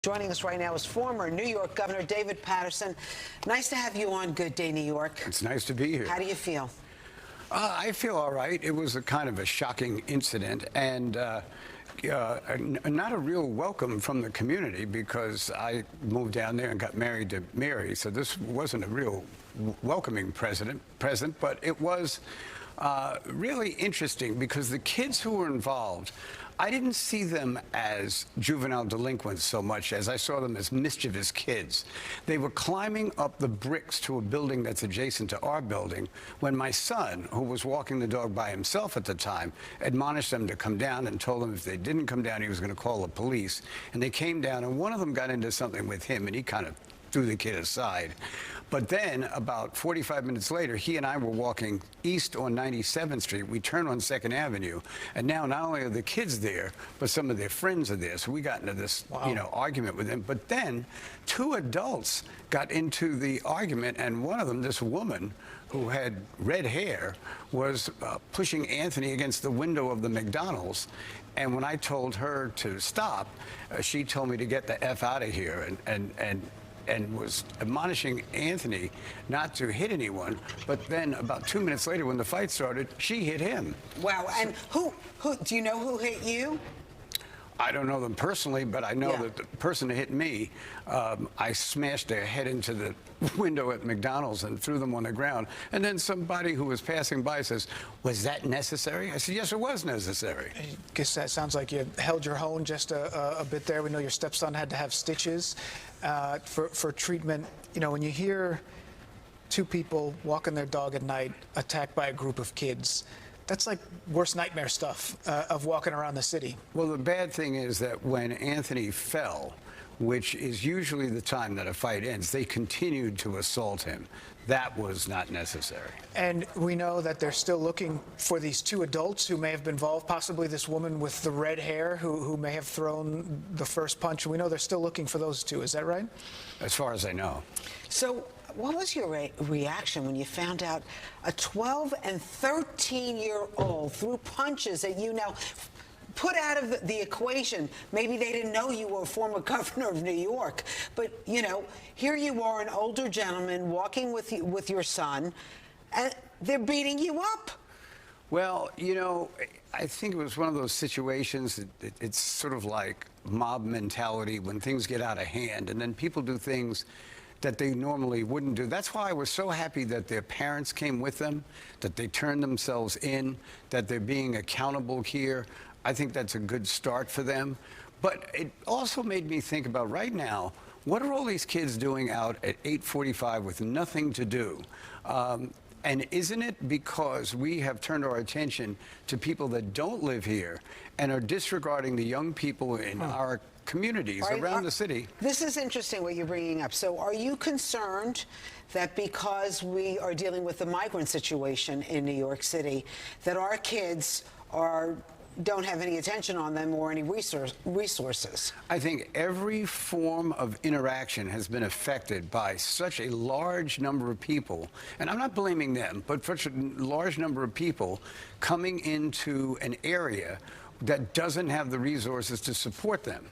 Joining us right now is former New York Governor David Paterson. Nice to have you on Good Day New York. It's nice to be here. How do you feel? I feel all right. It was a kind of a shocking incident and not a real welcome from the community because I moved down there and got married to Mary. So this wasn't a real welcoming present, but it was really interesting because the kids who were involved, I didn't see them as juvenile delinquents so much as I saw them as mischievous kids. They were climbing up the bricks to a building that's adjacent to our building when my son, who was walking the dog by himself at the time, admonished them to come down and told them if they didn't come down, he was going to call the police. And they came down, and one of them got into something with him, and he kind of threw the kid aside. But then, about 45 minutes later, he and I were walking east on 97th Street. We turned on 2nd Avenue, and now not only are the kids there, but some of their friends are there. So we got into this, argument with them. But then, two adults got into the argument, and one of them, this woman who had red hair, was pushing Anthony against the window of the McDonald's. And when I told her to stop, she told me to get the F out of here, and was admonishing Anthony not to hit anyone. But then about 2 minutes later, when the fight started, she hit him. Wow. And who do you know who hit you? I don't know them personally, but I know that the person who hit me, I smashed their head into the window at McDonald's and threw them on the ground. And then somebody who was passing by says, "Was that necessary?" I said, "Yes, it was necessary." I guess that sounds like you held your own just a bit there. We know your stepson had to have stitches for treatment. You know, when you hear two people walking their dog at night attacked by a group of kids, that's like worst nightmare stuff of walking around the city. Well, the bad thing is that when Anthony fell, which is usually the time that a fight ends, they continued to assault him. That was not necessary. And we know that they're still looking for these two adults who may have been involved, possibly this woman with the red hair who may have thrown the first punch. We know they're still looking for those two. Is that right? As far as I know. So what was your reaction when you found out a 12 and 13-year-old threw punches at you? Now, put out of the equation, maybe they didn't know you were a former governor of New York, but, you know, here you are, an older gentleman walking with your son, and they're beating you up. Well, you know, I think it was one of those situations, it's sort of like mob mentality when things get out of hand, and then people do things that they normally wouldn't do. That's why I was so happy that their parents came with them, that they turned themselves in, that they're being accountable here. I think that's a good start for them. But it also made me think about right now, what are all these kids doing out at 8:45 with nothing to do? And isn't it because we have turned our attention to people that don't live here and are disregarding the young people in our communities around the city? This is interesting what you're bringing up. So are you concerned that because we are dealing with the migrant situation in New York City, that our kids don't have any attention on them or any resources? I think every form of interaction has been affected by such a large number of people, and I'm not blaming them, but such a large number of people coming into an area that doesn't have the resources to support them.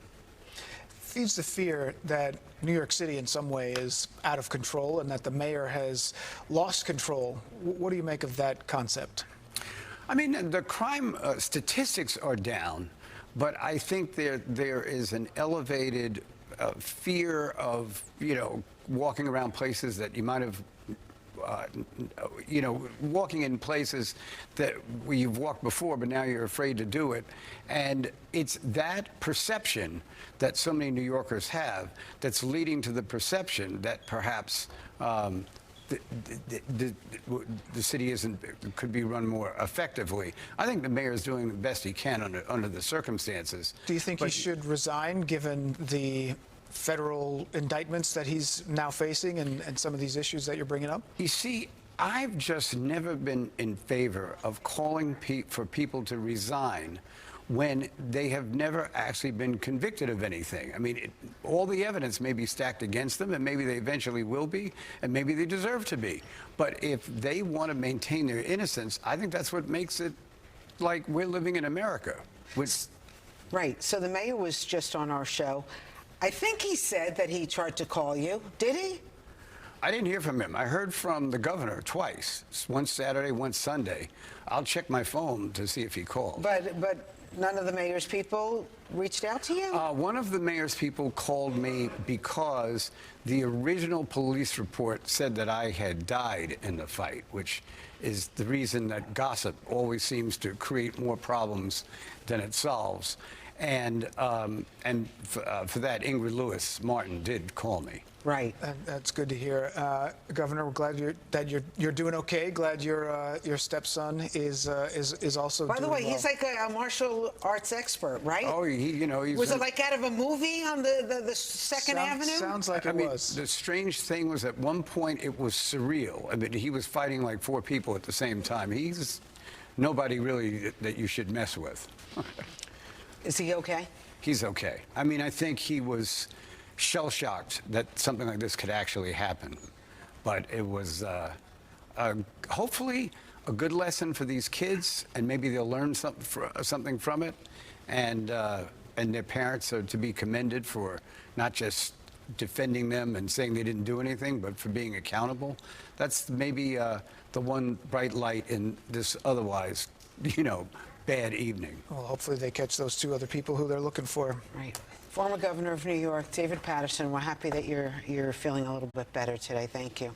Feeds the fear that New York City in some way is out of control and that the mayor has lost control. What do you make of that concept? I mean, the crime statistics are down, but I think there is an elevated fear of, walking around places that you might have, walking in places that where you've walked before, but now you're afraid to do it. And it's that perception that so many New Yorkers have that's leading to the perception that perhaps the city could be run more effectively. I think the mayor is doing the best he can under the circumstances. Do you think he should resign given the federal indictments that he's now facing and some of these issues that you're bringing up? You see, I've just never been in favor of calling for people to resign when they have never actually been convicted of anything. I mean, all the evidence may be stacked against them, and maybe they eventually will be, and maybe they deserve to be. But if they want to maintain their innocence, I think that's what makes it like we're living in America. Right. So the mayor was just on our show. I think he said that he tried to call you. Did he? I didn't hear from him. I heard from the governor twice, once Saturday, once Sunday. I'll check my phone to see if he called. But none of the mayor's people reached out to you? One of the mayor's people called me because the original police report said that I had died in the fight, which is the reason that gossip always seems to create more problems than it solves. And for that, Ingrid Lewis Martin did call me. Right. And that's good to hear, Governor. We're glad you're doing okay. Glad your stepson is also. By the doing way, well. he's like a martial arts expert, right? Oh, he's Was it like out of a movie on the Second Avenue? Sounds like it was. The strange thing was at one point it was surreal. I mean, he was fighting like 4 people at the same time. He's nobody really that you should mess with. Is he okay? He's okay. I mean, I think he was shell-shocked that something like this could actually happen. But it was hopefully a good lesson for these kids, and maybe they'll learn something from it. And their parents are to be commended for not just defending them and saying they didn't do anything, but for being accountable. That's maybe the one bright light in this otherwise, bad evening. Well, hopefully they catch those 2 other people who they're looking for. Right. Former governor of New York, David Paterson, we're happy that you're feeling a little bit better today. Thank you.